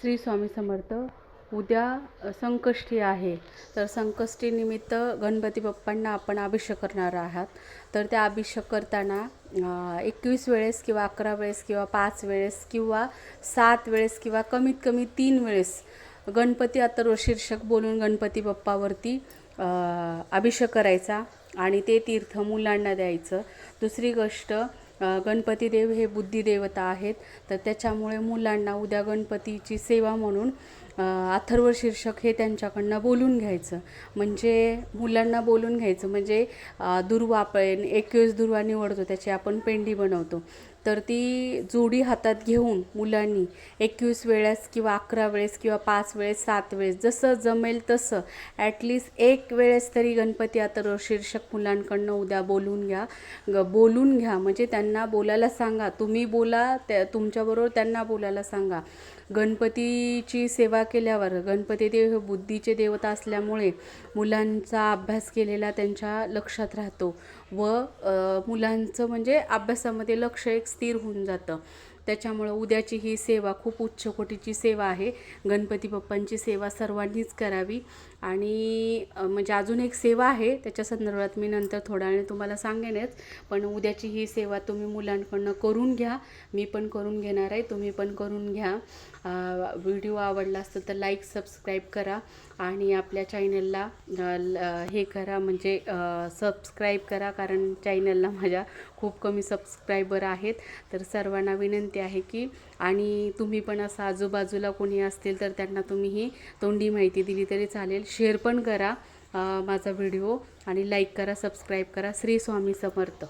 श्री स्वामी समर्थ. उद्या संकष्टी आहे, तर संकष्टी निमित्त गणपती बाप्पांना आपण अभिषेक करणार आहात. तर त्या अभिषेक करताना 21 वेळेस किंवा 11 वेळेस किंवा 5 वेळेस किंवा 7 वेळेस किंवा कमीत कमी 3 वेळेस गणपती अथर्व शीर्षक बोलून गणपती बाप्पावरती अभिषेक करायचा आणि ते तीर्थ मुलांना द्यायचं. दुसरी गोष्ट, गणपती देव हे बुद्धिदेवता आहेत, तर त्याच्यामुळे मुलांना उद्या गणपतीची सेवा म्हणून अथर्व शीर्षक हे त्यांच्याकडनं बोलून घ्यायचं. म्हणजे मुलांना बोलून घ्यायचं म्हणजे दुर्वा, आपण 21 दुर्वा निवडतो, त्याची आपण पेंडी बनवतो. तर ती जोडी हातात घेऊन मुलांनी 21 वेळेस किंवा 11 वेळेस किंवा 5 वेळेस 7 वेळेस जसं जमेल तसं ॲटलिस्ट 1 वेळेस तरी गणपती अथर्व शीर्षक मुलांकडनं उद्या बोलून घ्या. म्हणजे त्यांना बोलायला सांगा, तुम्ही बोला, तुमच्याबरोबर त्यांना बोलायला सांगा. गणपतीची सेवा केल्यावर, गणपती देव हे बुद्धीचे देवता असल्यामुळे मुलांचा अभ्यास केलेला त्यांच्या लक्षात राहतो व मुलांचं म्हणजे अभ्यासामध्ये लक्ष एक स्थिर होऊन जातं. त्याच्यामुळं उद्याची ही सेवा खूप उच्च कोटीची सेवा आहे. गणपती बाप्पांची सेवा सर्वांनीच करावी. आणि म्हणजे अजून एक सेवा आहे, त्याच्या संदर्भात मी नंतर थोड्या वेळाने तुम्हाला सांगेनच. पण उद्याची ही सेवा तुम्ही मुलांकडनं करून घ्या. मी पण करून घेणार आहे, तुम्ही पण करून घ्या. व्हिडिओ आवडला असेल तर लाईक सबस्क्राईब करा आणि आपल्या चॅनलला हे करा, म्हणजे सबस्क्राईब करा, कारण चॅनलला माझ्या खूप कमी सबस्क्रायबर आहेत. तर सर्वांना विनंती आहे की, आणि तुम्ही पण असं आजूबाजूला कोणी असतील तर त्यांना तुम्ही ही तोंडी माहिती दिली तरी चालेल. शेअर पण करा माझा व्हिडिओ आणि लाईक करा, सबस्क्राईब करा. श्री स्वामी समर्थ.